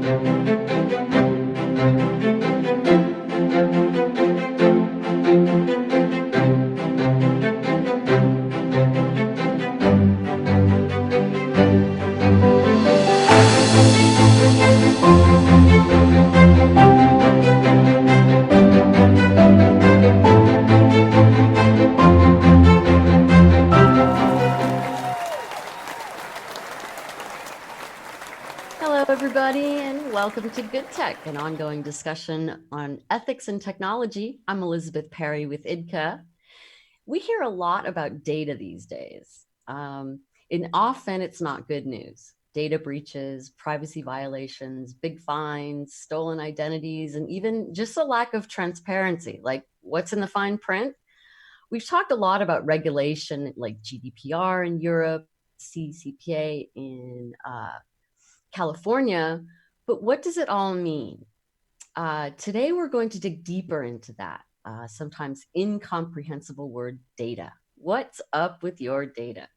Hello, everybody, and welcome to Good Tech, an ongoing discussion on ethics and technology. I'm Elizabeth Perry with Idka. We hear a lot about data these days, and often it's not good news. Data breaches, privacy violations, big fines, stolen identities, and even just a lack of transparency, like what's in the fine print. We've talked a lot about regulation like GDPR in Europe, CCPA in California, but what does it all mean? Today, we're going to dig deeper into that sometimes incomprehensible word data. What's up with your data?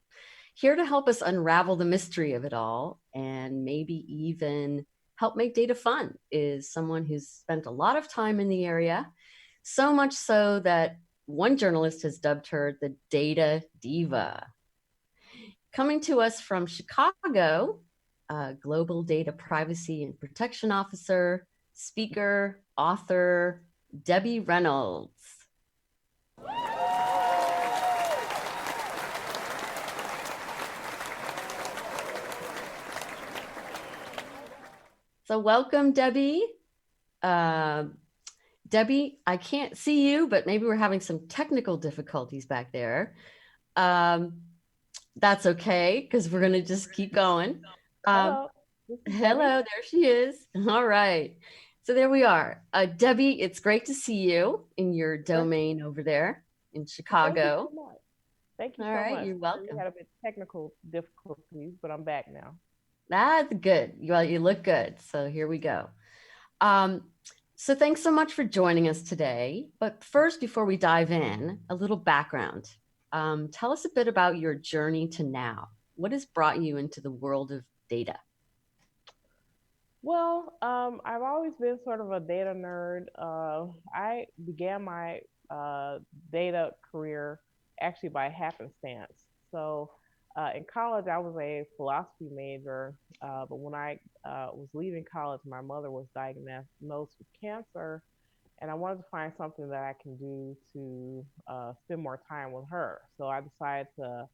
Here to help us unravel the mystery of it all and maybe even help make data fun is someone who's spent a lot of time in the area, so much so that one journalist has dubbed her the Data Diva. Coming to us from Chicago, Global Data Privacy and Protection Officer, speaker, author, Debbie Reynolds. So welcome, Debbie. Debbie, I can't see you, but maybe we're having some technical difficulties back there. That's okay, because we're going to just keep going. Hello, there she is. All right. So there we are. Debbie, it's great to see you in your domain over there in Chicago. Thank you so much. All right, you're welcome. We had a bit technical difficulties, but I'm back now. That's good. Well, you look good. So here we go. So thanks so much for joining us today. But first, before we dive in, a little background. Tell us a bit about your journey to now. What has brought you into the world of data? Well, I've always been sort of a data nerd. I began my data career actually by happenstance. So in college, I was a philosophy major, but when I was leaving college, my mother was diagnosed with cancer, and I wanted to find something that I can do to spend more time with her. So I decided to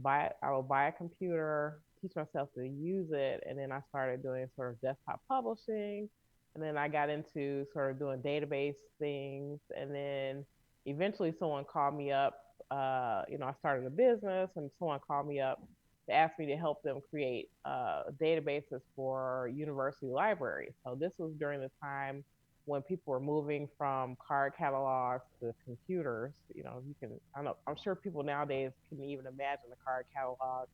I will buy a computer, teach myself to use it, and then I started doing sort of desktop publishing, and then I got into sort of doing database things, and then eventually someone called me up. I started a business, and someone called me up to ask me to help them create databases for university libraries. So this was during the time when people were moving from card catalogs to computers. You can, I know, I'm sure people nowadays can even imagine the card catalog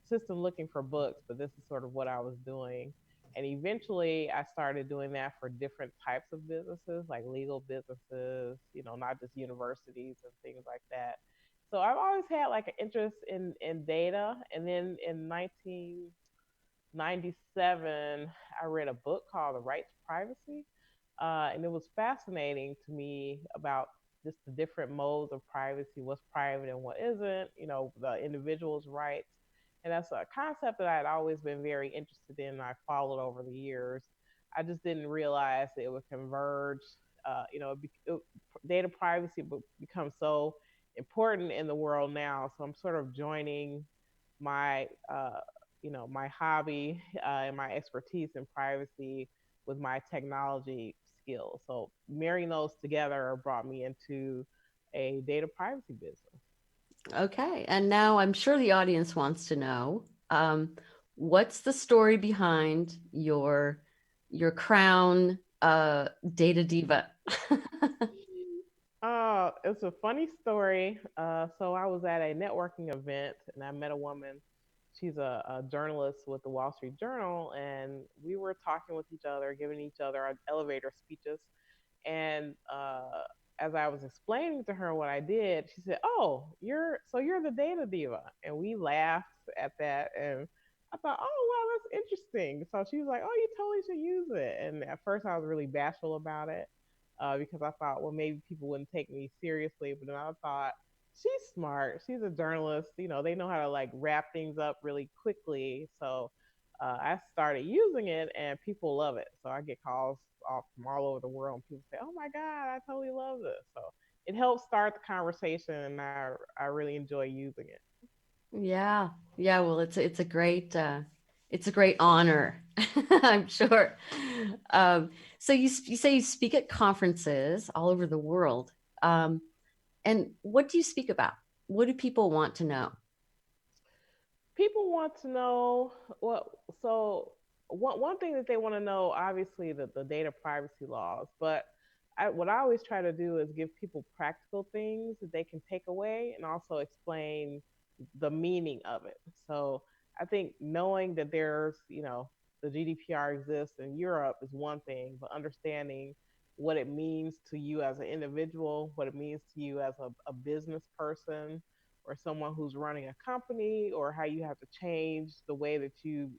system looking for books, but this is sort of what I was doing. And eventually I started doing that for different types of businesses, like legal businesses, not just universities and things like that. So I've always had like an interest in data. And then in 1997, I read a book called The Right to Privacy. And it was fascinating to me about just the different modes of privacy, what's private and what isn't, the individual's rights. And that's a concept that I had always been very interested in and I followed over the years. I just didn't realize that it would converge. Data privacy becomes so important in the world now. So I'm sort of joining my, my hobby and my expertise in privacy with my technology skills. So marrying those together brought me into a data privacy business. Okay. And now I'm sure the audience wants to know, what's the story behind your crown data diva? It's a funny story. So I was at a networking event and I met a woman. She's a journalist with the Wall Street Journal, and we were talking with each other, giving each other our elevator speeches. And as I was explaining to her what I did, she said, "Oh, you're the data diva," and we laughed at that. And I thought, oh wow, that's interesting. So she was like, oh, you totally should use it. And at first, I was really bashful about it because I thought, well, maybe people wouldn't take me seriously. But then I thought, she's smart. She's a journalist. You know, they know how to like wrap things up really quickly. So I started using it, and people love it. So I get calls from all over the world, and people say, oh my god, I totally love this. So it helps start the conversation, and I really enjoy using it. Yeah, yeah. Well, it's a great honor, I'm sure. Um, so you say you speak at conferences all over the world, um, and what do you speak about? What do people want to know? People want to know what so one thing that they want to know, obviously, the data privacy laws, but what I always try to do is give people practical things that they can take away and also explain the meaning of it. So I think knowing that there's, the GDPR exists in Europe is one thing, but understanding what it means to you as an individual, what it means to you as a business person, or someone who's running a company, or how you have to change the way that you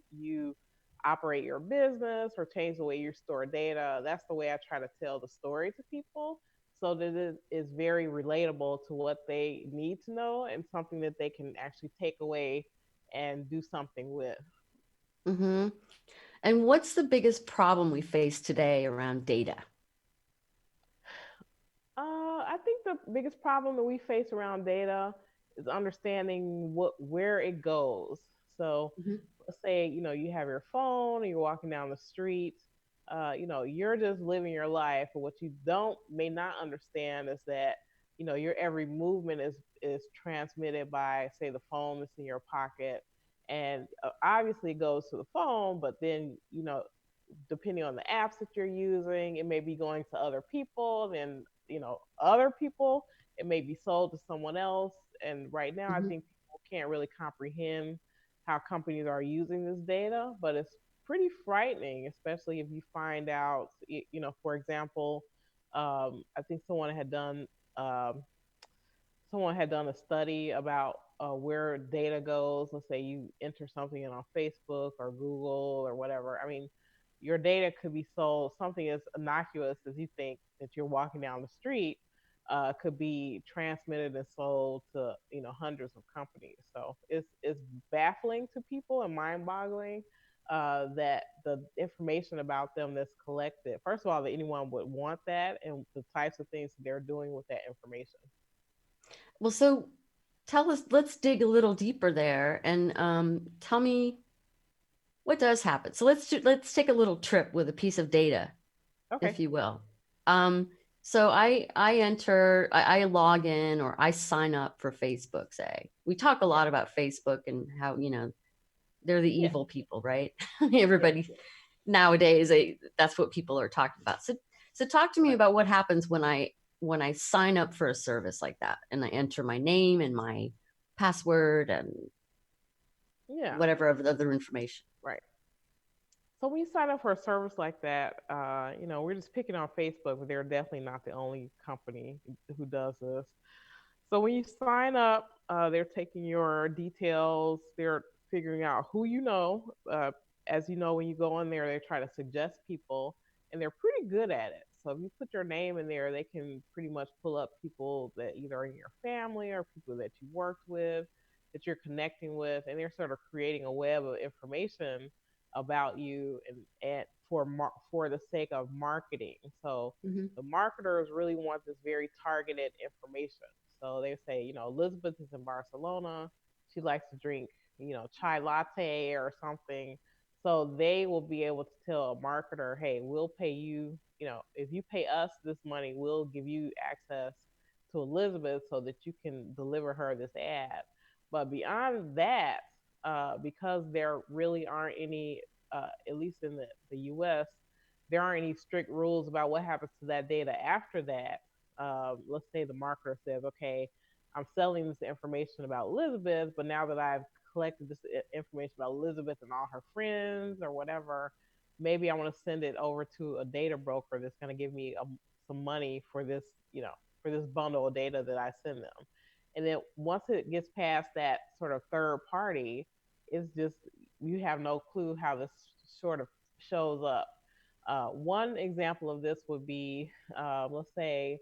operate your business or change the way you store data. That's the way I try to tell the story to people, so that it is very relatable to what they need to know and something that they can actually take away and do something with. Hmm. And what's the biggest problem we face today around data? I think the biggest problem that we face around data is understanding where it goes. So Hmm. let's say, you have your phone and you're walking down the street. You're just living your life, but what you don't may not understand is that, your every movement is transmitted by, say, the phone that's in your pocket, and obviously it goes to the phone, but then, depending on the apps that you're using, it may be going to other people, then, other people, it may be sold to someone else. And right now, I Hmm. think people can't really comprehend how companies are using this data, but it's pretty frightening, especially if you find out, for example, I think um, someone had done a study about where data goes. Let's say you enter something in on Facebook or Google or whatever. I mean, your data could be sold. Something as innocuous as you think that you're walking down the street could be transmitted and sold to, hundreds of companies. So it's baffling to people and mind-boggling that the information about them that's collected. First of all, that anyone would want that, and the types of things they're doing with that information. Well, so tell us. Let's dig a little deeper there, and tell me what does happen. So let's take a little trip with a piece of data, Okay. if you will. Um, so I log in or I sign up for Facebook. Say we talk a Yeah. lot about Facebook and how they're the Yeah. evil people, right? Yeah. Everybody nowadays, that's what people are talking about. So talk to me Right. about what happens when I sign up for a service like that and I enter my name and my password and Yeah. whatever other information. Right. So when you sign up for a service like that, we're just picking on Facebook, but they're definitely not the only company who does this. So when you sign up, they're taking your details. They're figuring out who you know. As you know, when you go in there, they try to suggest people, and they're pretty good at it. So if you put your name in there, they can pretty much pull up people that either are in your family or people that you worked with, that you're connecting with, and they're sort of creating a web of information about you, and for the sake of marketing. So Mm-hmm. the marketers really want this very targeted information. So they say, Elizabeth is in Barcelona. She likes to drink, chai latte or something. So they will be able to tell a marketer, hey, we'll pay you, if you pay us this money, we'll give you access to Elizabeth so that you can deliver her this ad. But beyond that, because there really aren't any, at least in the US, there aren't any strict rules about what happens to that data after that. Let's say the marketer says, okay, I'm selling this information about Elizabeth, but now that I've collected this information about Elizabeth and all her friends or whatever, maybe I want to send it over to a data broker that's going to give me some money for this, for this bundle of data that I send them. And then once it gets past that sort of third party, it's just you have no clue how this sort of shows up. One example of this would be, let's say,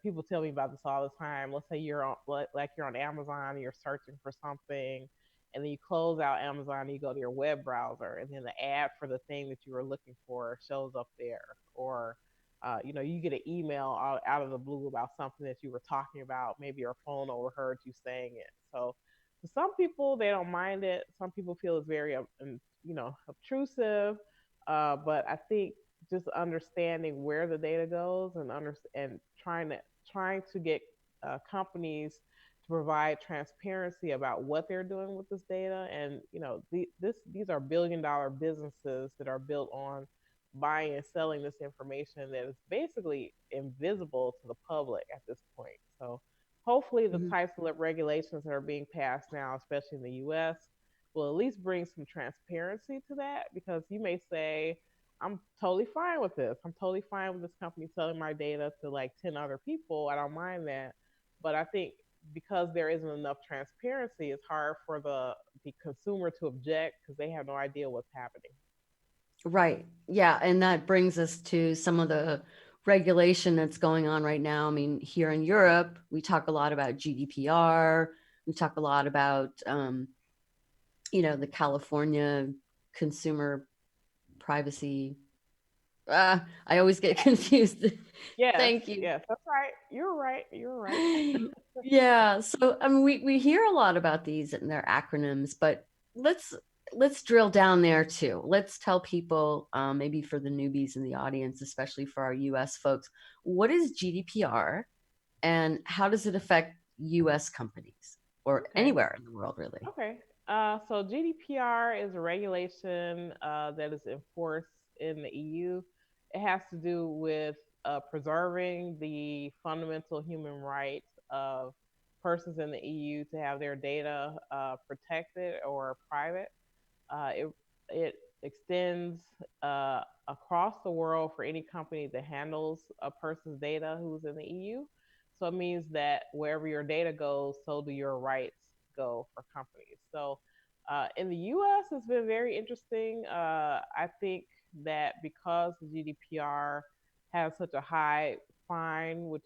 people tell me about this all the time. Let's say you're on, like you're on Amazon, and you're searching for something, and then you close out Amazon, and you go to your web browser, and then the ad for the thing that you were looking for shows up there, or you get an email out of the blue about something that you were talking about. Maybe your phone overheard you saying it. So to some people, they don't mind it. Some people feel it's very, obtrusive. But I think just understanding where the data goes and trying to get companies to provide transparency about what they're doing with this data, and these are billion-dollar businesses that are built on buying and selling this information that is basically invisible to the public at this point. So hopefully the Mhm. types of regulations that are being passed now, especially in the US, will at least bring some transparency to that, because you may say, I'm totally fine with this. I'm totally fine with this company selling my data to like 10 other people. I don't mind that. But I think because there isn't enough transparency, it's hard for the consumer to object because they have no idea what's happening. Right. Yeah. And that brings us to some of the regulation that's going on right now. I mean, here in Europe, we talk a lot about GDPR. We talk a lot about, the California consumer privacy. I always get confused. Yes, Thank you. yes, that's right. You're right. You're right. Yeah. So I mean, we hear a lot about these and their acronyms, but let's let's drill down there too. Let's tell people, maybe for the newbies in the audience, especially for our U.S. folks, what is GDPR and how does it affect U.S. companies or Okay. anywhere in the world, really? Okay. So GDPR is a regulation that is enforced in the EU. It has to do with preserving the fundamental human right of persons in the EU to have their data protected or private. It extends across the world for any company that handles a person's data who's in the EU. So it means that wherever your data goes, so do your rights go for companies. So in the US, it's been very interesting. I think that because the GDPR has such a high fine, which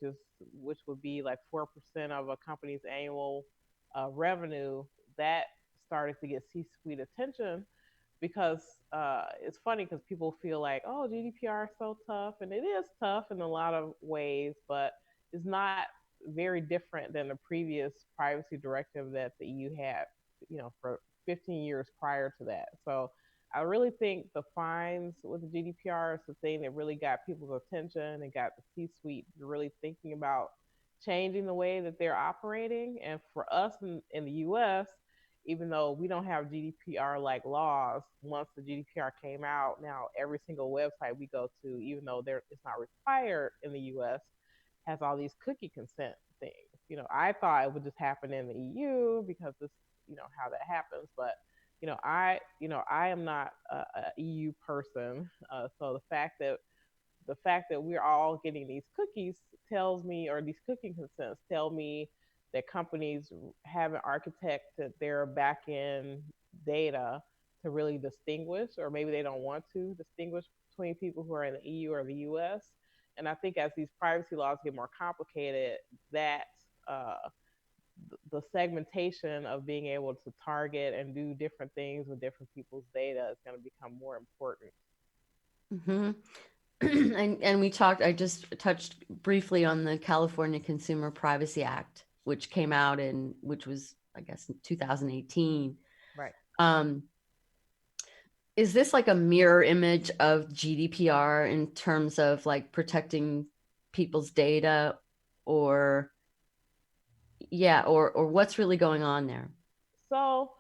would be like 4% of a company's annual revenue, that started to get C-suite attention, because it's funny because people feel like, oh, GDPR is so tough, and it is tough in a lot of ways, but it's not very different than the previous privacy directive that the EU had, for 15 years prior to that. So I really think the fines with the GDPR is the thing that really got people's attention and got the C-suite really thinking about changing the way that they're operating. And for us in the US, even though we don't have GDPR like laws, once the GDPR came out, now every single website we go to, even though it's not required in the US, has all these cookie consent things. I thought it would just happen in the EU because this, how that happens, but I am not a EU person, so the fact that we're all getting these cookies tells me, or these cookie consents tell me, that companies haven't architected their back end data to really distinguish, or maybe they don't want to distinguish between people who are in the EU or the US. And I think as these privacy laws get more complicated, that the segmentation of being able to target and do different things with different people's data is going to become more important. Hmm. And I just touched briefly on the California Consumer Privacy Act, which was, I guess, in 2018. Right. Um, is this like a mirror image of GDPR in terms of like protecting people's data, or yeah, or what's really going on there? So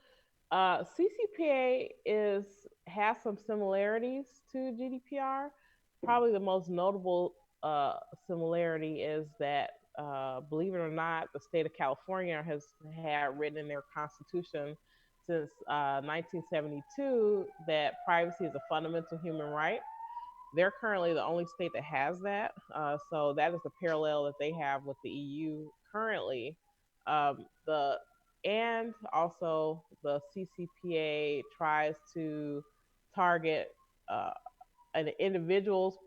CCPA is has some similarities to GDPR. Probably the most notable similarity is that, believe it or not, the state of California has had written in their constitution since 1972 that privacy is a fundamental human right. They're currently the only state that has that. So that is the parallel that they have with the EU currently. The and also the CCPA tries to target uh, an individual's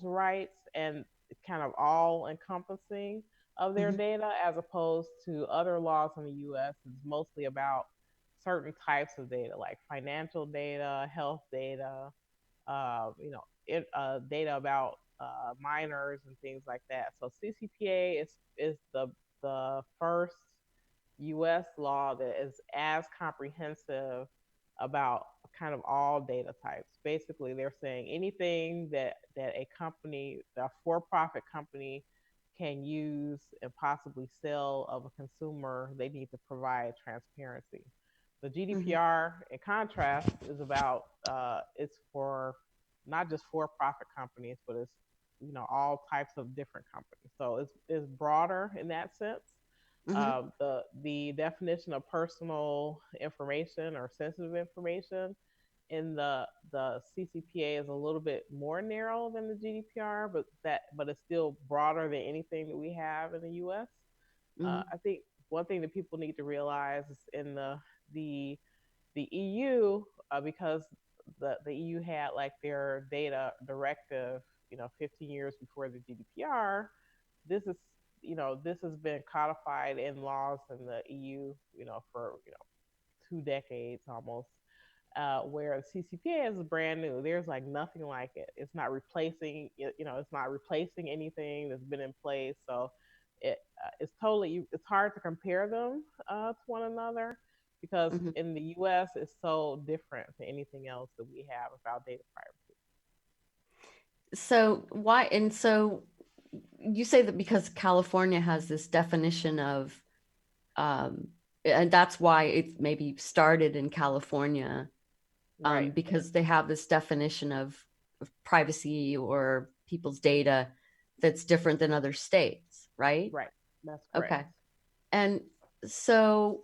rights and kind of all encompassing of their Hmm. data, as opposed to other laws in the U.S. is mostly about certain types of data like financial data, health data, data about minors and things like that. So CCPA is the first U.S. law that is as comprehensive about kind of all data types. Basically, they're saying anything that a company, a for-profit company, can use and possibly sell of a consumer, they need to provide transparency. The Hmm. GDPR, in contrast, is about it's for not just for-profit companies, but it's all types of different companies. So it's broader in that sense. Hmm. The definition of personal information or sensitive information in the CCPA is a little bit more narrow than the GDPR, but it's still broader than anything that we have in the U.S. Hmm. I think one thing that people need to realize is in the the EU, because the EU had like their data directive, 15 years before the GDPR. This is this has been codified in laws in the EU, for 2 decades almost. Where the CCPA is brand new. There's like nothing like it. It's not replacing, it's not replacing anything that's been in place. So it's hard to compare them to one another because Hmm. in the U.S. it's so different than anything else that we have about data privacy. So why? And so you say that because California has this definition of, um, and that's why it maybe started in California, Right, because they have this definition of privacy or people's data that's different than other states, right? right. That's correct. Okay. And so,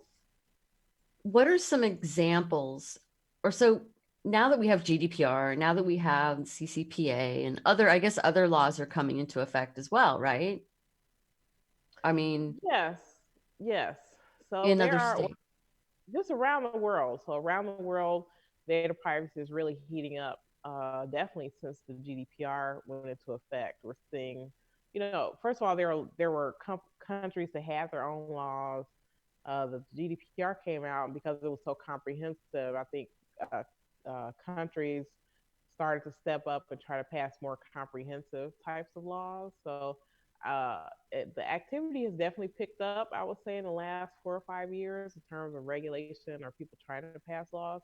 what are some examples? Or so now that we have GDPR, now that we have CCPA and other, I guess other laws are coming into effect as well, right? I mean, Yes, yes. So in there other are states. just around the world. So around the world, data privacy is really heating up. Definitely since the GDPR went into effect, we're seeing, first of all, there were countries that had their own laws. The GDPR came out because it was so comprehensive. I think countries started to step up and try to pass more comprehensive types of laws. So the activity has definitely picked up, I would say, in the last 4 or 5 years in terms of regulation or people trying to pass laws.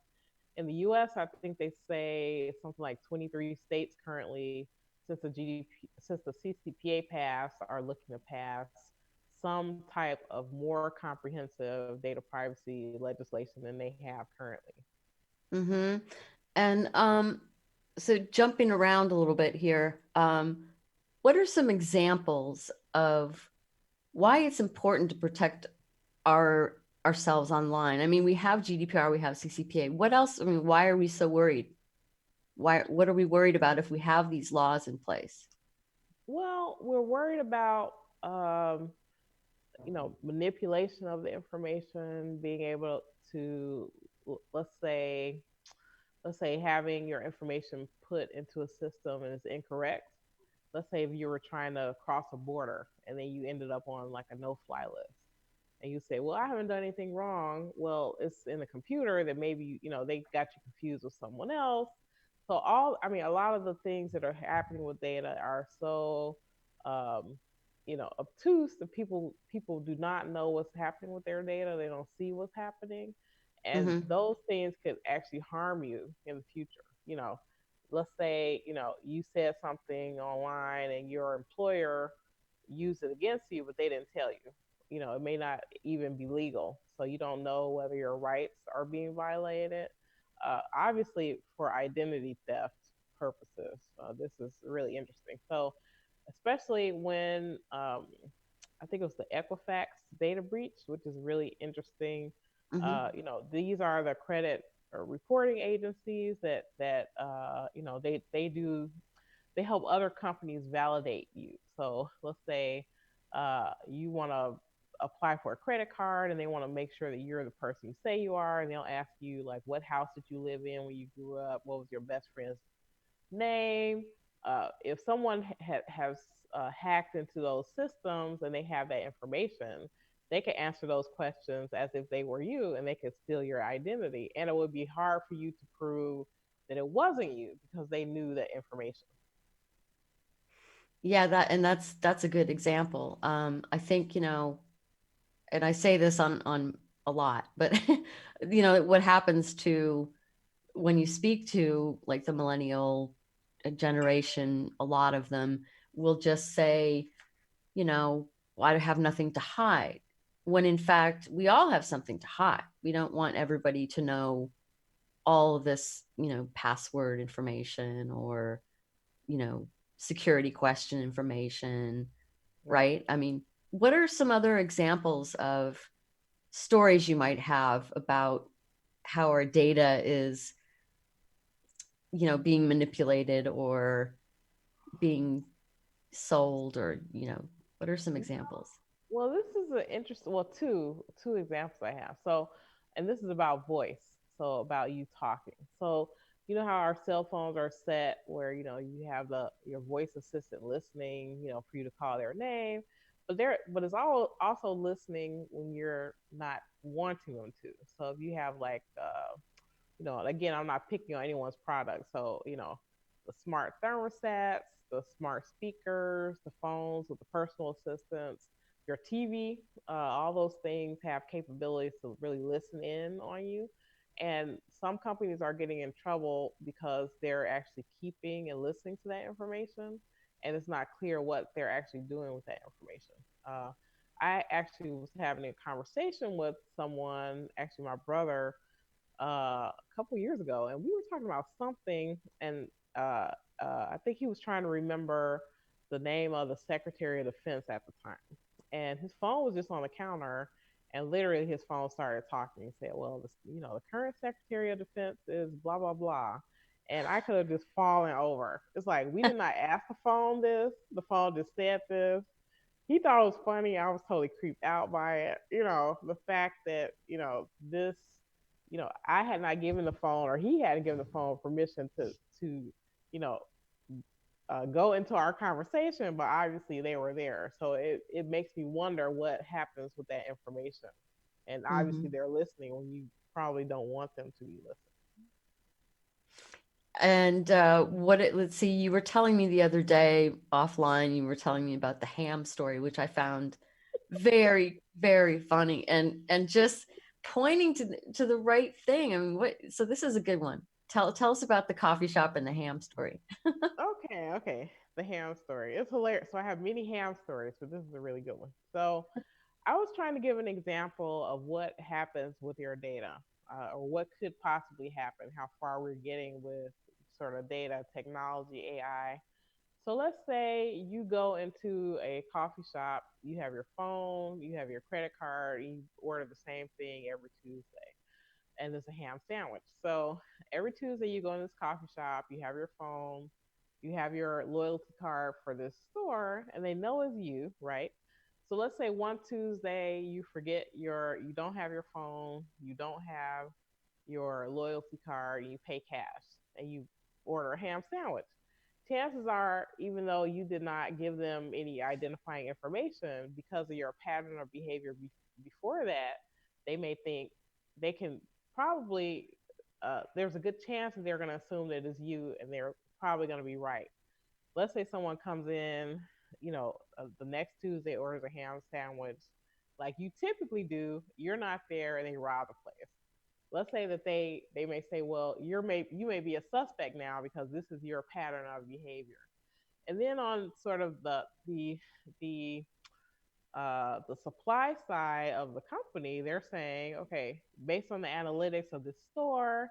In the US, I think they say something like 23 states currently, since the CCPA passed, are looking to pass some type of more comprehensive data privacy legislation than they have currently. Mm-hmm. And so jumping around a little bit here, what are some examples of why it's important to protect ourselves online? I mean, we have GDPR, we have CCPA. What else? I mean, why are we so worried? Why? What are we worried about if we have these laws in place? Well, we're worried about um, manipulation of the information, being able to, let's say, having your information put into a system and it's incorrect. Let's say if you were trying to cross a border and then you ended up on like a no-fly list, and you say, well, I haven't done anything wrong. Well, it's in the computer that maybe they got you confused with someone else. So a lot of the things that are happening with data are so um, obtuse that people do not know what's happening with their data. They don't see what's happening, and Mm-hmm. those things could actually harm you in the future. Let's say you said something online and your employer used it against you, but they didn't tell you. It may not even be legal, so you don't know whether your rights are being violated. Obviously, for identity theft purposes, this is really interesting. So, especially when I think it was the Equifax data breach, which is really interesting. Mm-hmm. These are the credit reporting agencies that they help other companies validate you. So let's say you want to apply for a credit card and they want to make sure that you're the person you say you are, and they'll ask you like, what house did you live in when you grew up, what was your best friend's name. If someone has hacked into those systems and they have that information, they can answer those questions as if they were you, and they can steal your identity. And it would be hard for you to prove that it wasn't you because they knew that information. Yeah, that's a good example. I think, and I say this on a lot, but what happens to when you speak to like the millennial generation, a lot of them will just say, well, I have nothing to hide. When in fact, we all have something to hide. We don't want everybody to know all of this, password information or, you know, security question information, Right. right? I mean, what are some other examples of stories you might have about how our data is, being manipulated or being sold or, what are some examples? Well, this is an interesting. Well, two examples I have. So, and this is about voice. So about you talking. So you know how our cell phones are set where you have the your voice assistant listening, for you to call their name, but it's all also listening when you're not wanting them to. So if you have like again, I'm not picking on anyone's product. So, the smart thermostats, the smart speakers, the phones with the personal assistants, your TV, all those things have capabilities to really listen in on you. And some companies are getting in trouble because they're actually keeping and listening to that information. And it's not clear what they're actually doing with that information. I actually was having a conversation with someone, actually, my brother, a couple years ago, and we were talking about something, and uh, I think he was trying to remember the name of the Secretary of Defense at the time, and his phone was just on the counter, and literally his phone started talking and said, "Well, the current Secretary of Defense is blah blah blah." And I could have just fallen over. It's like we did not ask the phone this. The phone just said this. He thought it was funny. I was totally creeped out by it. The fact that, this, I had not given the phone, or he hadn't given the phone permission to, you know, go into our conversation, but obviously they were there. So it makes me wonder what happens with that information. And obviously Mm-hmm. they're listening when you probably don't want them to be listening. And let's see, you were telling me the other day offline, you were telling me about the ham story, which I found very, very funny and just pointing to the right thing. I mean, so this is a good one. Tell us about the coffee shop and the ham story. Okay, okay. The ham story. It's hilarious. So I have many ham stories, but this is a really good one. So I was trying to give an example of what happens with your data, or what could possibly happen, how far we're getting with sort of data, technology, AI. So let's say you go into a coffee shop, you have your phone, you have your credit card, and you order the same thing every Tuesday, and it's a ham sandwich. So every Tuesday you go in this coffee shop, you have your phone, you have your loyalty card for this store, and they know it's you, right? So let's say one Tuesday you don't have your phone, you don't have your loyalty card, and you pay cash, and you order a ham sandwich. Chances are, even though you did not give them any identifying information, because of your pattern of behavior before that, they may think they can probably, there's a good chance that they're going to assume that it's you, and they're probably going to be right. Let's say someone comes in, the next Tuesday, orders a ham sandwich like you typically do, you're not there, and they rob the place. Let's say that they may say, well, you may be a suspect now because this is your pattern of behavior. And then on sort of the the supply side of the company, they're saying, okay, based on the analytics of this store,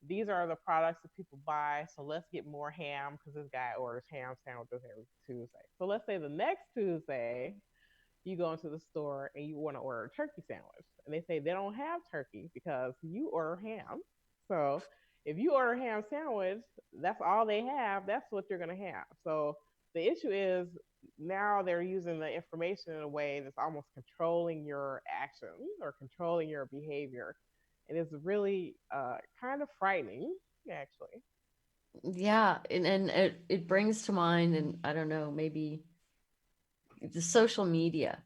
these are the products that people buy. So let's get more ham because this guy orders ham sandwiches every Tuesday. So let's say the next Tuesday, you go into the store and you want to order a turkey sandwich. And they say they don't have turkey because you order ham. So if you order ham sandwich, that's all they have. That's what you're going to have. So the issue is now they're using the information in a way that's almost controlling your actions or controlling your behavior. And it's really kind of frightening, actually. Yeah, and it brings to mind, and I don't know, maybe the social media.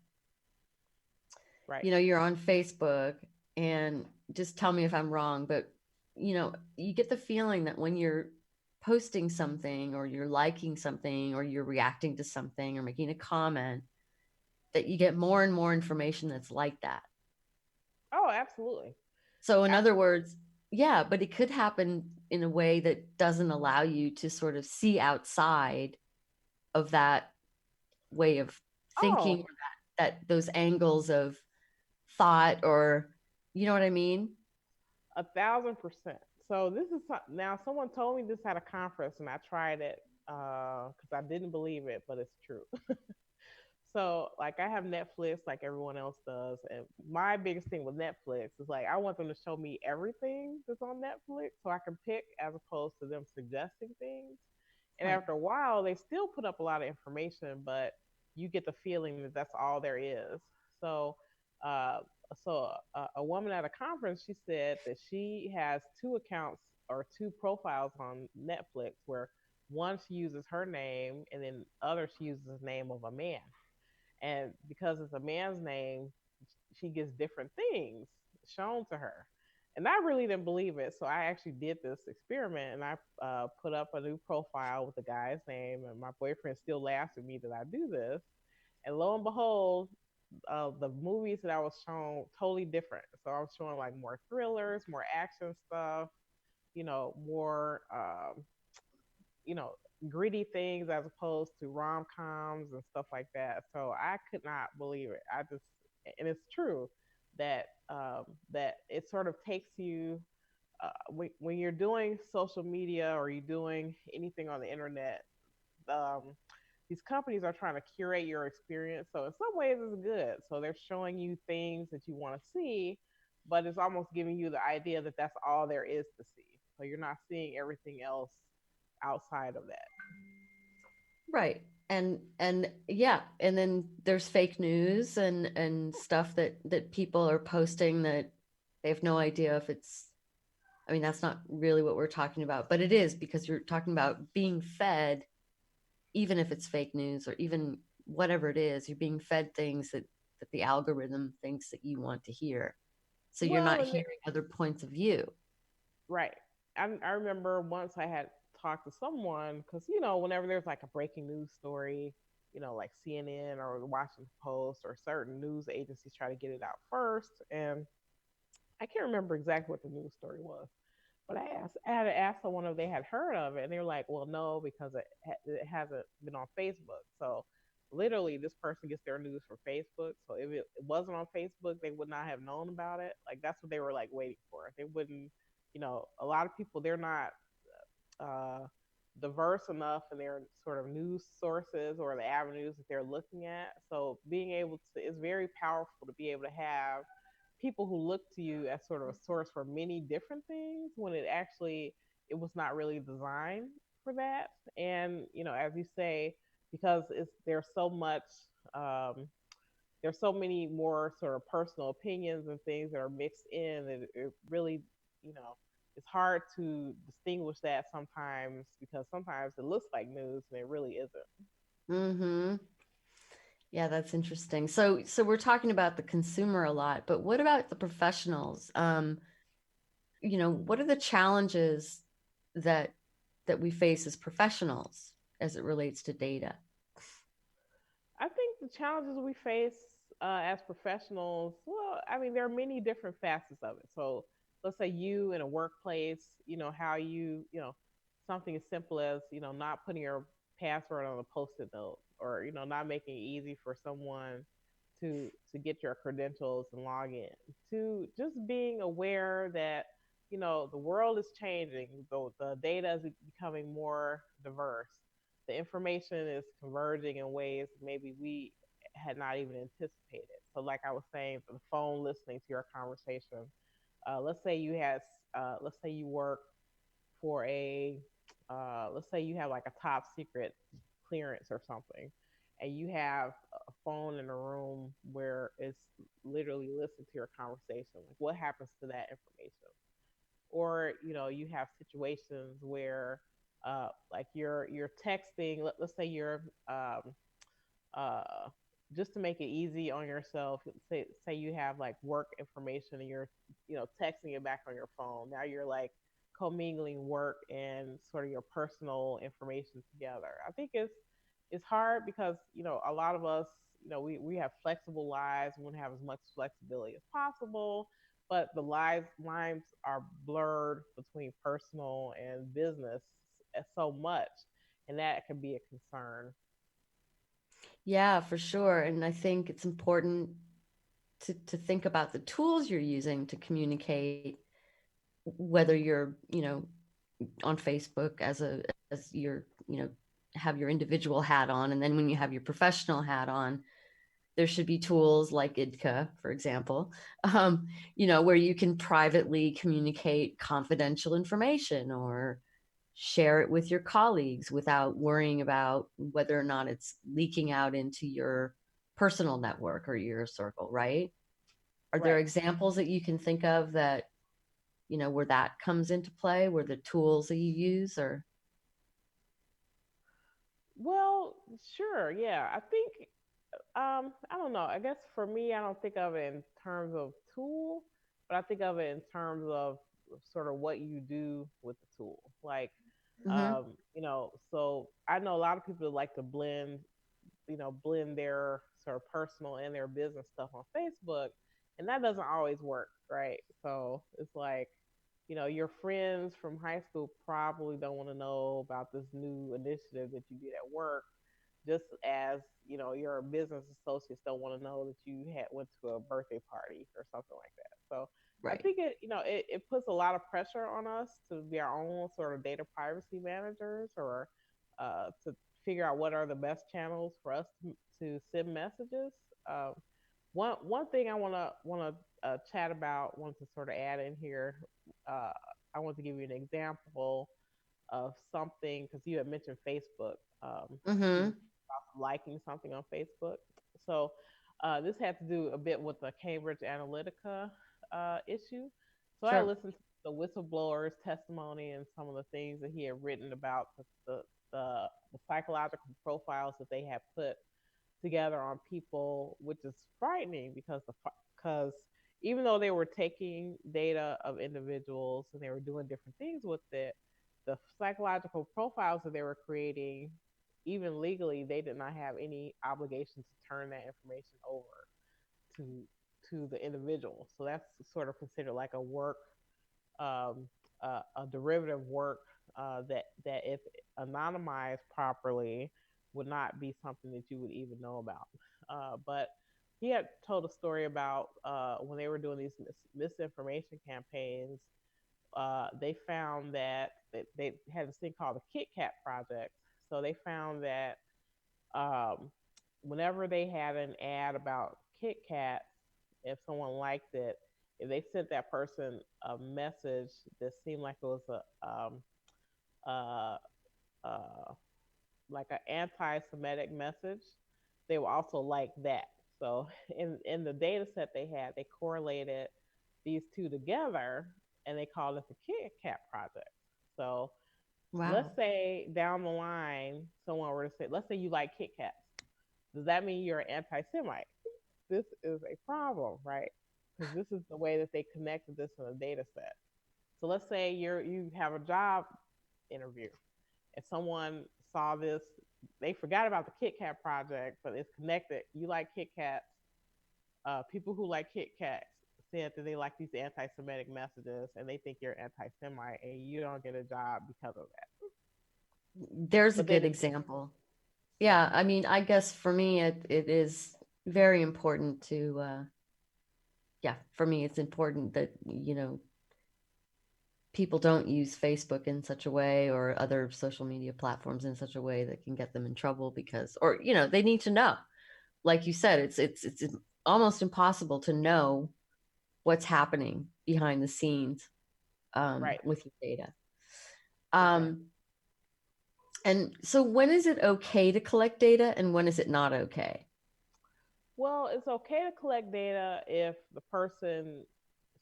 Right. You know, you're on Facebook, and just tell me if I'm wrong, but you know, you get the feeling that when you're posting something or you're liking something or you're reacting to something or making a comment, that you get more and more information that's like that. Oh, absolutely. So, in other Absolutely. words, yeah, but it could happen in a way that doesn't allow you to sort of see outside of that way of thinking, Oh, or that those angles of thought, or you know what I mean? 1,000%. So this is now someone told me this at a conference and I tried it because I didn't believe it, but it's true. So like I have Netflix like everyone else does, and my biggest thing with Netflix is like I want them to show me everything that's on Netflix so I can pick as opposed to them suggesting things. And Right. after a while, they still put up a lot of information, but you get the feeling that that's all there is. So, uh, a woman at a conference, she said that she has two accounts or two profiles on Netflix where one she uses her name and then other she uses the name of a man. And because it's a man's name, she gets different things shown to her. And I really didn't believe it. So I actually did this experiment and I put up a new profile with the guy's name. And my boyfriend still laughs at me that I do this. And lo and behold, the movies that I was shown totally different. So I was showing like more thrillers, more action stuff, more you know, gritty things as opposed to rom coms and stuff like that. So I could not believe it. And it's true that that it sort of takes you when you're doing social media or you're doing anything on the internet. Um, these companies are trying to curate your experience. So in some ways, it's good. So they're showing you things that you want to see, but it's almost giving you the idea that that's all there is to see. So you're not seeing everything else outside of that. Right. And yeah, and then there's fake news and stuff that people are posting that they have no idea if it's, I mean, that's not really what we're talking about, but it is, because you're talking about being fed, even if it's fake news or even whatever it is, you're being fed things that the algorithm thinks that you want to hear. So you're Well, not and hearing other points of view. right. I remember once I had talked to someone because whenever there's like a breaking news story, like CNN or the Washington Post or certain news agencies try to get it out first, and I can't remember exactly what the news story was. But I had to ask someone if they had heard of it, and they were like, "Well, no, because it hasn't been on Facebook." So, literally, this person gets their news from Facebook. So, if it wasn't on Facebook, they would not have known about it. Like that's what they were like waiting for. They wouldn't, a lot of people they're not uh, diverse enough in their sort of news sources or the avenues that they're looking at. So, being able to it's very powerful to be able to have people who look to you as sort of a source for many different things when it was not really designed for that. And as you say, because there's so much um, there's so many more sort of personal opinions and things that are mixed in that it really you know it's hard to distinguish that sometimes because sometimes it looks like news and it really isn't. Mm-hmm. Yeah, that's interesting. So we're talking about the consumer a lot, but what about the professionals? You know, what are the challenges that we face as professionals as it relates to data? I think the challenges we face as professionals, well, I mean, there are many different facets of it. So let's say you in a workplace, how something as simple as, not putting your password on a post-it note or, not making it easy for someone to get your credentials and log in, to just being aware that, the world is changing, the data is becoming more diverse, the information is converging in ways maybe we had not even anticipated. So, like I was saying, the phone listening to your conversation. Let's say let's say you work for let's say you have like a top secret clearance or something, and you have a phone in a room where it's literally listening to your conversation, like what happens to that information? Or you have situations where like you're texting. Let's say you're uh, just to make it easy on yourself, say you have like work information and you're texting it back on your phone. Now you're like commingling work and sort of your personal information together. I think it's hard because a lot of us, we have flexible lives. We want to have as much flexibility as possible, but the lines are blurred between personal and business so much, and that can be a concern. Yeah, for sure. And I think it's important to think about the tools you're using to communicate, whether you're, on Facebook as your, have your individual hat on. And then when you have your professional hat on, there should be tools like Idka, for example, where you can privately communicate confidential information or share it with your colleagues without worrying about whether or not it's leaking out into your personal network or your circle, right? Are there Right. examples that you can think of that, where that comes into play, where the tools that you use or? Well, sure. Yeah. I think I don't know. I guess for me, I don't think of it in terms of tool, but I think of it in terms of sort of what you do with the tool. Like, Mm-hmm. so I know a lot of people that like to blend their sort of personal and their business stuff on Facebook, and that doesn't always work, right? So it's like, your friends from high school probably don't want to know about this new initiative that you did at work, just as your business associates don't want to know that you had went to a birthday party or something like that. So I Right. think it puts a lot of pressure on us to be our own sort of data privacy managers, or to figure out what are the best channels for us to send messages. Um, one thing I want to chat about, want to sort of add in here. Uh, I want to give you an example of something because you had mentioned Facebook. You Mm-hmm. about liking something on Facebook. So this had to do a bit with the Cambridge Analytica issue. So I Sure. listened to the whistleblower's testimony and some of the things that he had written about the, the psychological profiles that they had put together on people, which is frightening because even though they were taking data of individuals and they were doing different things with it, the psychological profiles that they were creating, even legally, they did not have any obligation to turn that information over to the individual. So that's sort of considered like a work, um, a derivative work that if anonymized properly would not be something that you would even know about. But he had told a story about when they were doing these misinformation campaigns. They found that they had this thing called the Kit Kat Project. So they found that um, whenever they had an ad about Kit Kats, if someone liked it, if they sent that person a message that seemed like it was uh, uh, like an anti-Semitic message, they would also like that. So in the data set they had, they correlated these two together, and they called it the Kit Kat Project. So let's Wow. say down the line, someone were to say, let's say you like Kit Kats. Does that mean you're an anti-Semite? This is a problem, right? Because this is the way that they connected this in a data set. So let's say you have a job interview and someone saw this, they forgot about the Kit Kat project, but it's connected. You like Kit Kats. People who like Kit Kats said that they like these anti-Semitic messages, and they think you're anti-Semite, and you don't get a job because of that. There's a But good then, example. right, Yeah, I mean, I guess for me, it is very important to, yeah, for me, it's important that, people don't use Facebook in such a way or other social media platforms in such a way that can get them in trouble because, or, they need to know. Like you said, it's almost impossible to know what's happening behind the scenes right, with your data. exactly. Um, And so when is it okay to collect data and when is it not okay? Well, it's okay to collect data if the person,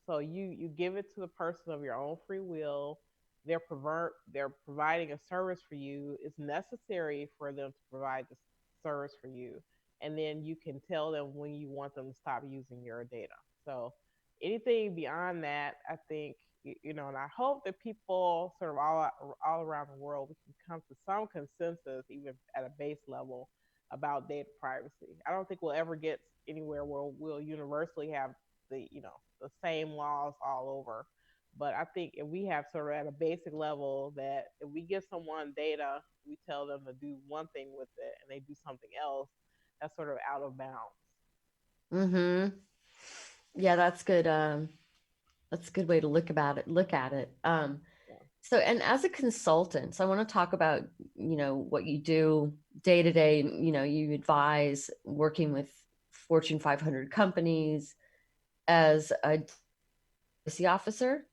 so you give it to the person of your own free will. They're providing a service for you. It's necessary for them to provide the service for you, and then you can tell them when you want them to stop using your data. So anything beyond that, I think and I hope that people sort of all around the world we can come to some consensus, even at a base level, about data privacy. I don't think we'll ever get anywhere where we'll universally have the same laws all over. But I think if we have sort of at a basic level that if we give someone data, we tell them to do one thing with it and they do something else, that's sort of out of bounds. Mm-hmm. Yeah, that's good. That's a good way to look at it. Yeah. So, and as a consultant, so I want to talk about, what you do day to day. You advise working with Fortune 500 companies as a privacy officer.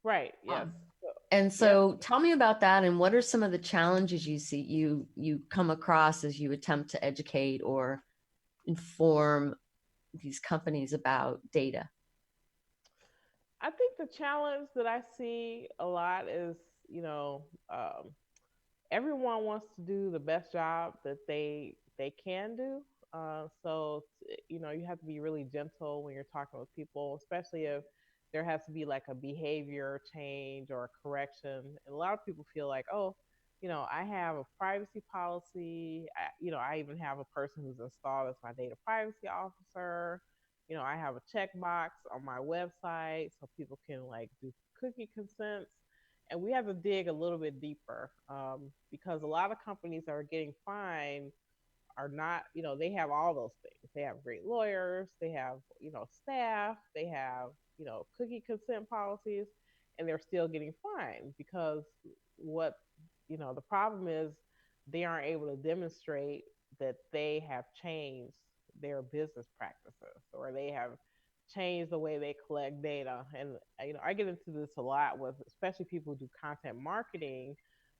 Right. Yes. Um, So, and yep. so tell me about that and what are some of the challenges you come across as you attempt to educate or inform these companies about data? I think the challenge that I see a lot is, you know, um, everyone wants to do the best job that they can do. You have to be really gentle when you're talking with people, especially if there has to be like a behavior change or a correction. And a lot of people feel like, oh, I have a privacy policy. I even have a person who's installed as my data privacy officer. I have a checkbox on my website so people can like do cookie consents, and we have to dig a little bit deeper because a lot of companies that are getting fined are not, they have all those things. They have great lawyers, they have, staff, they have, cookie consent policies, and they're still getting fined because what, the problem is they aren't able to demonstrate that they have changed their business practices or they have changed the way they collect data. And I get into this a lot with especially people who do content marketing.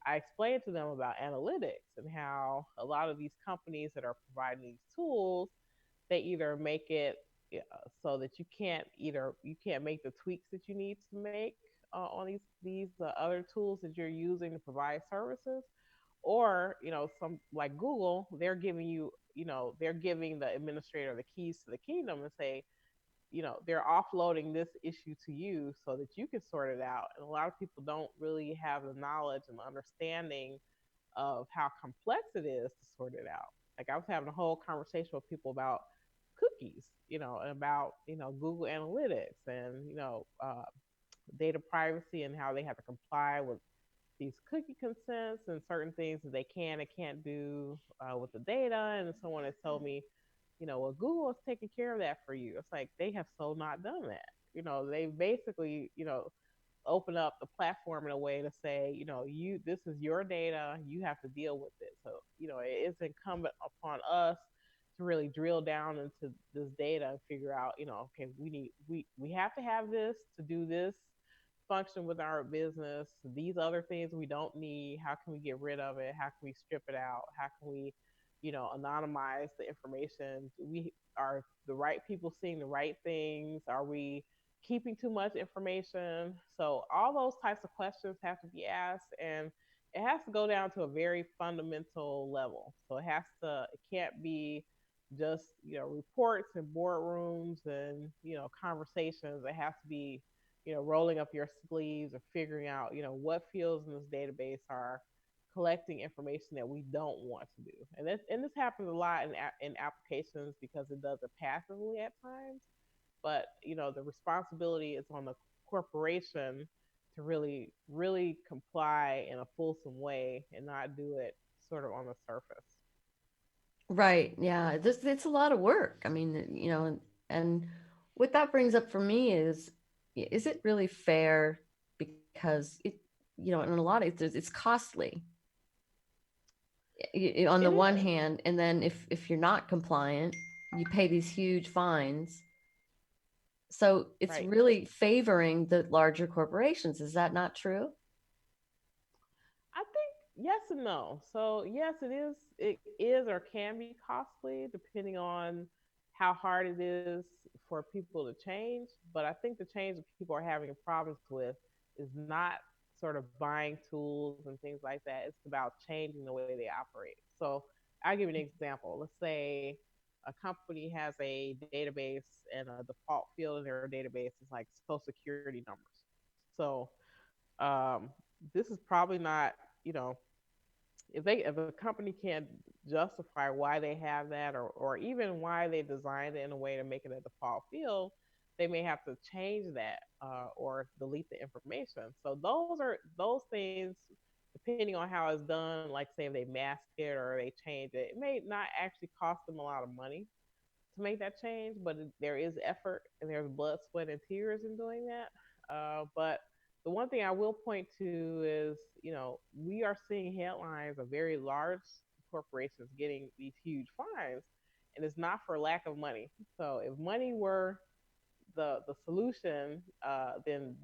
I explain to them about analytics and how a lot of these companies that are providing these tools, they either make it so that you can't make the tweaks that you need to make on these other tools that you're using to provide services, or some like Google, they're giving the administrator the keys to the kingdom and say, they're offloading this issue to you so that you can sort it out. And a lot of people don't really have the knowledge and the understanding of how complex it is to sort it out. Like I was having a whole conversation with people about cookies, and about Google Analytics and data privacy and how they have to comply with these cookie consents and certain things that they can and can't do with the data. And someone has told me, well, Google is taking care of that for you. It's like they have so not done that. They basically, open up the platform in a way to say, this is your data, you have to deal with it. So, it is incumbent upon us to really drill down into this data and figure out, okay, we have to have this to do this function with our business. These other things we don't need, how can we get rid of it? How can we strip it out? How can we, anonymize the information? We are the right people seeing the right things? Are we keeping too much information? So all those types of questions have to be asked, and it has to go down to a very fundamental level. So it can't be just, reports and boardrooms and, conversations. It has to be, rolling up your sleeves or figuring out, what fields in this database are collecting information that we don't want to do. And this happens a lot in applications because it does it passively at times. But the responsibility is on the corporation to really, really comply in a fulsome way and not do it sort of on the surface. Right. Yeah. It's a lot of work. I mean, and what that brings up for me is it really fair? Because in a lot of it's costly on the It one is. hand, and then if you're not compliant, you pay these huge fines. So it's Right. really favoring the larger corporations. Is that not true? I think Yes and no. So yes, it is. It is or can be costly depending on how hard it is for people to change. But I think the change that people are having problems with is not sort of buying tools and things like that. It's about changing the way they operate. So I'll give you an example. Let's say a company has a database and a default field in their database is like social security numbers. So um, this is probably not, you know, if a company can't justify why they have that, or even why they designed it in a way to make it a default field, they may have to change that or delete the information. So those things, depending on how it's done, like say if they mask it or they change it, it may not actually cost them a lot of money to make that change, but there is effort and there's blood, sweat, and tears in doing that. But the one thing I will point to is, we are seeing headlines of very large corporations getting these huge fines, and it's not for lack of money. So if money were the solution, then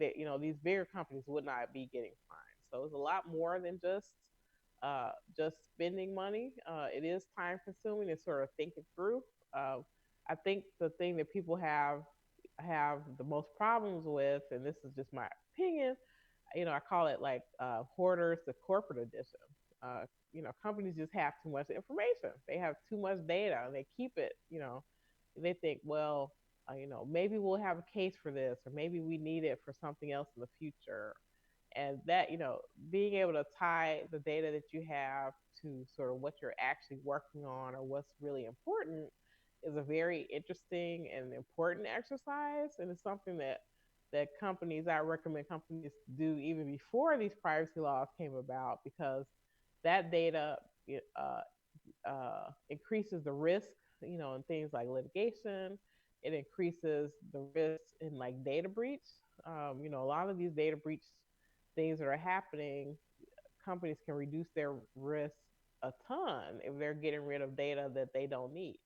these bigger companies would not be getting fined. So it's a lot more than just spending money. It is time consuming and sort of thinking through. Uh, I think the thing that people have the most problems with, and this is just my opinion, I call it like hoarders the corporate edition. Companies just have too much information. They have too much data, and they keep it. They think, well, maybe we'll have a case for this, or maybe we need it for something else in the future. And that, being able to tie the data that you have to sort of what you're actually working on or what's really important is a very interesting and important exercise, and it's something that companies, I recommend companies do even before these privacy laws came about, because that data uh, increases the risk, in things like litigation. It increases the risk in like data breach. A lot of these data breach things that are happening, companies can reduce their risk a ton if they're getting rid of data that they don't need.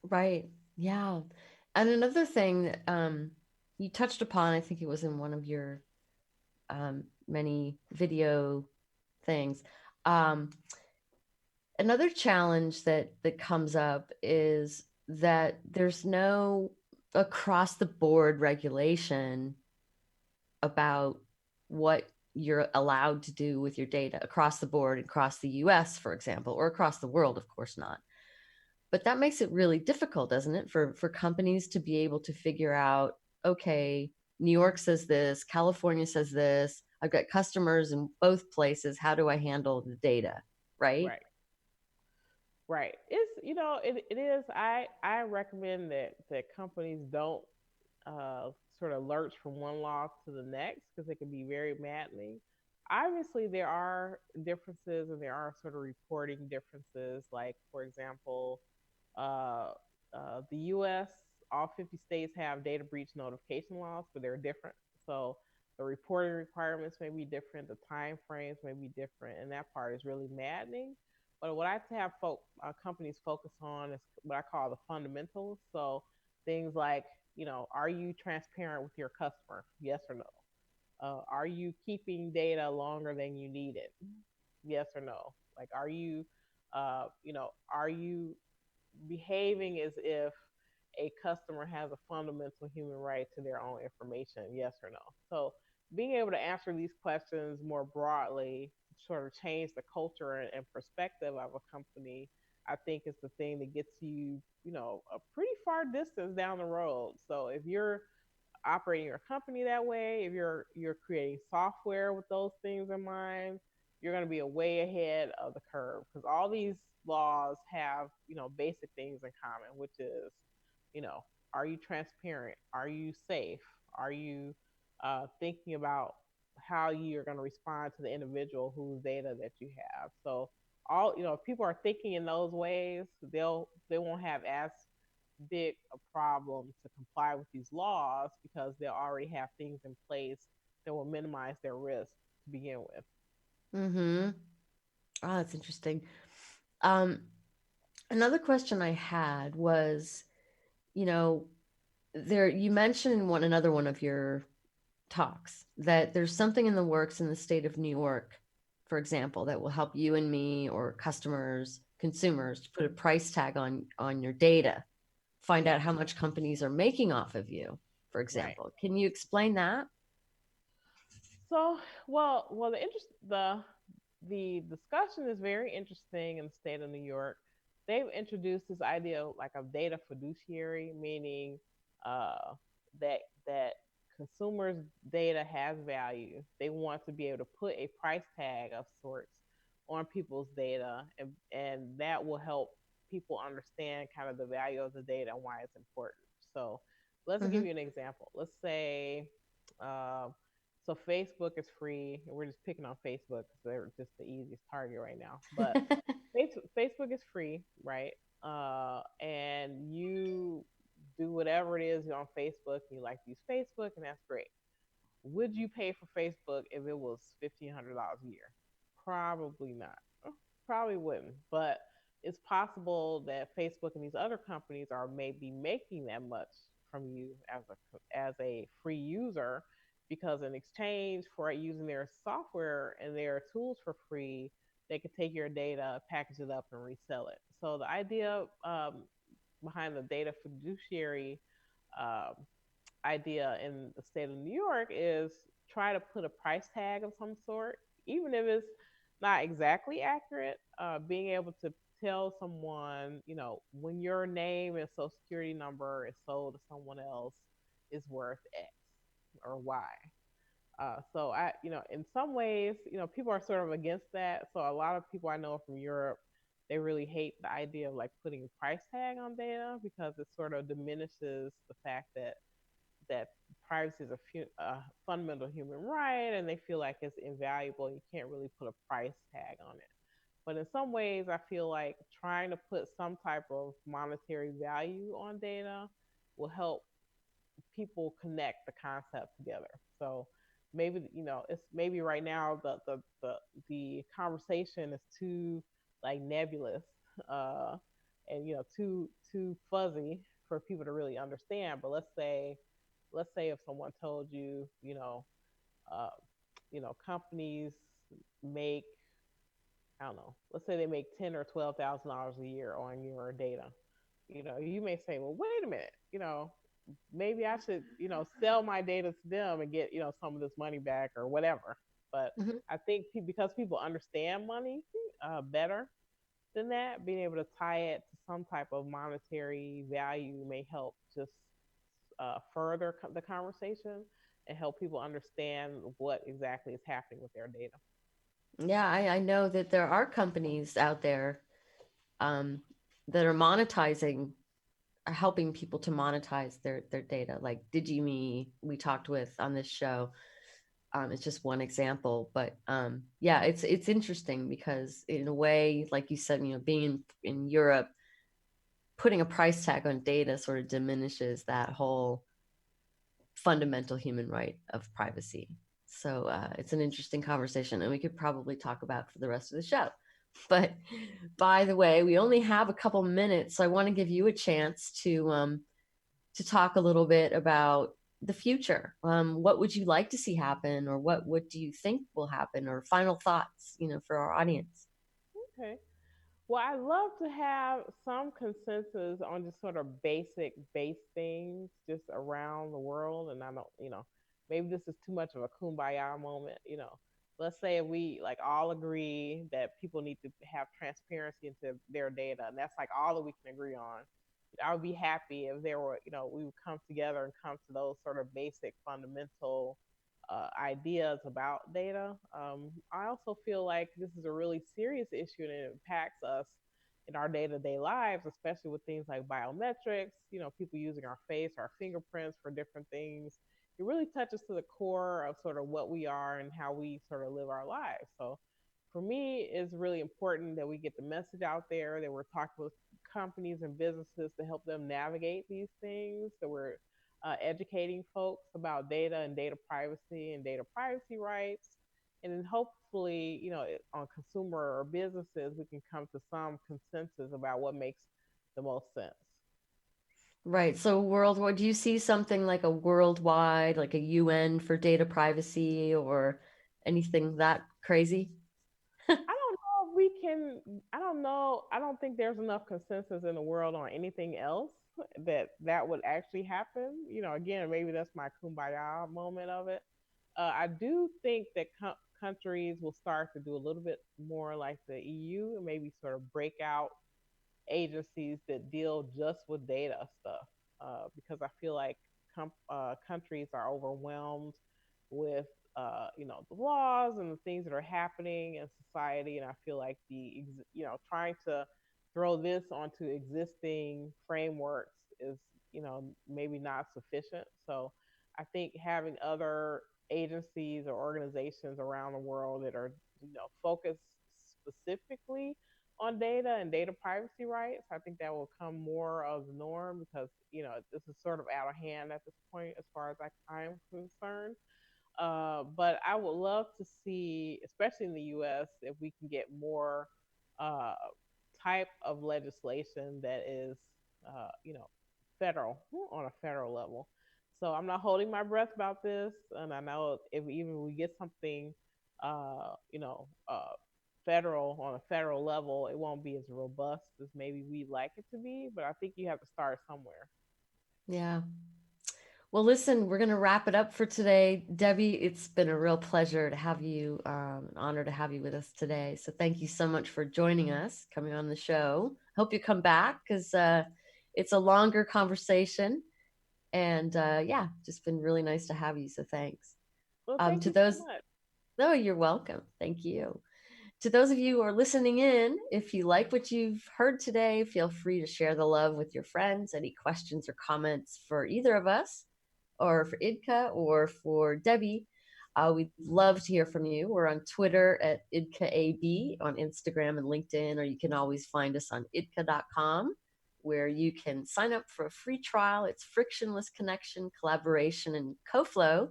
Right. Yeah. And another thing that you touched upon, I think it was in one of your many video things. Um, Another challenge that comes up is that there's no across the board regulation about what you're allowed to do with your data across the board, across the US, for example, or across the world, of course not. But that makes it really difficult, doesn't it, for companies to be able to figure out, okay, New York says this, California says this, I've got customers in both places. How do I handle the data? Right? Right. Right. It is. I recommend that companies don't sort of lurch from one law to the next, because it can be very maddening. Obviously, there are differences and there are sort of reporting differences. Like, for example, uh, the U.S., all 50 states have data breach notification laws, but they're different. So the reporting requirements may be different, the time frames may be different, and that part is really maddening. But what I have companies focus on is what I call the fundamentals. So things like, are you transparent with your customer? Yes or no? Are you keeping data longer than you need it? Yes or no? Like, are you behaving as if a customer has a fundamental human right to their own information? Yes or no? So being able to answer these questions more broadly sort of change the culture and perspective of a company, I think is the thing that gets you, a pretty far distance down the road. So if you're operating your company that way, if you're creating software with those things in mind, you're going to be a way ahead of the curve, because all these laws have, basic things in common, which is, you know, are you transparent? Are you safe? Are you thinking about how you're going to respond to the individual whose data that you have? So all, if people are thinking in those ways, they won't have as big a problem to comply with these laws, because they'll already have things in place that will minimize their risk to begin with. Mm-hmm. Oh, that's interesting. Um, Another question I had was, you know, there you mentioned in another one of your talks that there's something in the works in the state of New York for example, that will help you and me or customers, consumers, to put a price tag on your data, find out how much companies are making off of you, for Right. example. Can you explain that? So, the discussion is very interesting in the state of New York. They've introduced this idea of like a data fiduciary, meaning uh, that consumers' data has value. They want to be able to put a price tag of sorts on people's data, and that will help people understand kind of the value of the data and why it's important. So, let's give Mm-hmm. you an example. Let's say uh, so Facebook is free, and we're just picking on Facebook because they're just the easiest target right now. But Facebook is free, right? And you do whatever it is on Facebook, and you like to use Facebook, and that's great. Would you pay for Facebook if it was $1,500 a year? Probably not. Probably wouldn't. But it's possible that Facebook and these other companies are maybe making that much from you as a free user, because in exchange for using their software and their tools for free, they could take your data, package it up, and resell it. So the idea behind the data fiduciary um, idea in the state of New York is try to put a price tag of some sort, even if it's not exactly accurate. Being able to tell someone, when your name and social security number is sold to someone else, is worth X or Y. So in some ways, people are sort of against that. So a lot of people I know from Europe, they really hate the idea of like putting a price tag on data because it sort of diminishes the fact that privacy is a fundamental human right, and they feel like it's invaluable. And you can't really put a price tag on it. But in some ways, I feel like trying to put some type of monetary value on data will help people connect the concept together. So maybe it's maybe right now the conversation is too like nebulous, uh, and too fuzzy for people to really understand. But let's say if someone told you, uh, companies make, I don't know, let's say they make $10,000 or $12,000 a year on your data. You may say, well, wait a minute, maybe I should, sell my data to them and get, some of this money back or whatever. But Mm-hmm. I think because people understand money better than that, being able to tie it to some type of monetary value may help just further the conversation and help people understand what exactly is happening with their data. Yeah, I know that there are companies out there um, that are monetizing, are helping people to monetize their data, like DigiMe, we talked with on this show. It's just one example, but yeah, it's interesting because in a way, like you said, being in Europe, putting a price tag on data sort of diminishes that whole fundamental human right of privacy. So it's an interesting conversation, and we could probably talk about for the rest of the show. But by the way, we only have a couple minutes, so I want to give you a chance to talk a little bit about the future. What would you like to see happen, or what do you think will happen, or final thoughts, for our audience? Okay. Well, I love to have some consensus on just sort of basic base things just around the world. And I don't, maybe this is too much of a kumbaya moment. Let's say we like all agree that people need to have transparency into their data, and that's like all that we can agree on. I would be happy if there were, we would come together and come to those sort of basic fundamental ideas about data. I also feel like this is a really serious issue and it impacts us in our day to day lives, especially with things like biometrics, people using our face, our fingerprints for different things. It really touches to the core of sort of what we are and how we sort of live our lives. So for me, it's really important that we get the message out there, that we're talking with companies and businesses to help them navigate these things, that we're educating folks about data and data privacy rights. And then hopefully, on consumer or businesses, we can come to some consensus about what makes the most sense. Right. So worldwide, do you see something like a worldwide, like a UN for data privacy or anything that crazy? I don't know if we can. I don't know. I don't think there's enough consensus in the world on anything else that would actually happen. Again, maybe that's my kumbaya moment of it. I do think that countries will start to do a little bit more like the EU and maybe sort of break out agencies that deal just with data stuff, because I feel like countries are overwhelmed with the laws and the things that are happening in society, and I feel like trying to throw this onto existing frameworks is maybe not sufficient. So I think having other agencies or organizations around the world that are focused specifically on data and data privacy rights, I think that will come more of the norm, because this is sort of out of hand at this point as far as I'm concerned. But I would love to see, especially in the U.S., if we can get more uh, type of legislation that is, federal, on a federal level. So I'm not holding my breath about this, and I know if even we get something, uh, you know, uh, federal on a federal level, it won't be as robust as maybe we'd like it to be. But I think you have to start somewhere. Yeah. Well, listen, we're going to wrap it up for today. Debbie, it's been a real pleasure to have you, an honor to have you with us today. So thank you so much for joining us, coming on the show. Hope you come back because it's a longer conversation. And yeah, just been really nice to have you. So thanks. Well, thank To you so those, much. no, you're welcome. Thank you. To those of you who are listening in, if you like what you've heard today, feel free to share the love with your friends. Any questions or comments for either of us, or for Idka, or for Debbie, we'd love to hear from you. We're on Twitter at IdkaAB, on Instagram and LinkedIn, or you can always find us on idka.com, where you can sign up for a free trial. It's frictionless connection, collaboration, and co-flow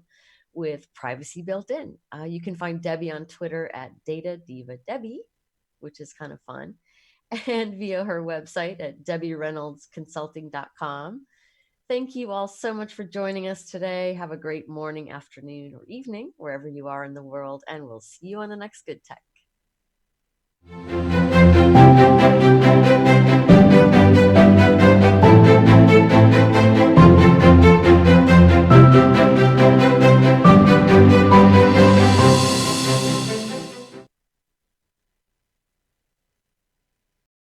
with privacy built in. You can find Debbie on Twitter at DataDiva Debbie, which is kind of fun, and via her website at debbiereynoldsconsulting.com. Thank you all so much for joining us today. Have a great morning, afternoon, or evening, wherever you are in the world, and we'll see you on the next Good Tech.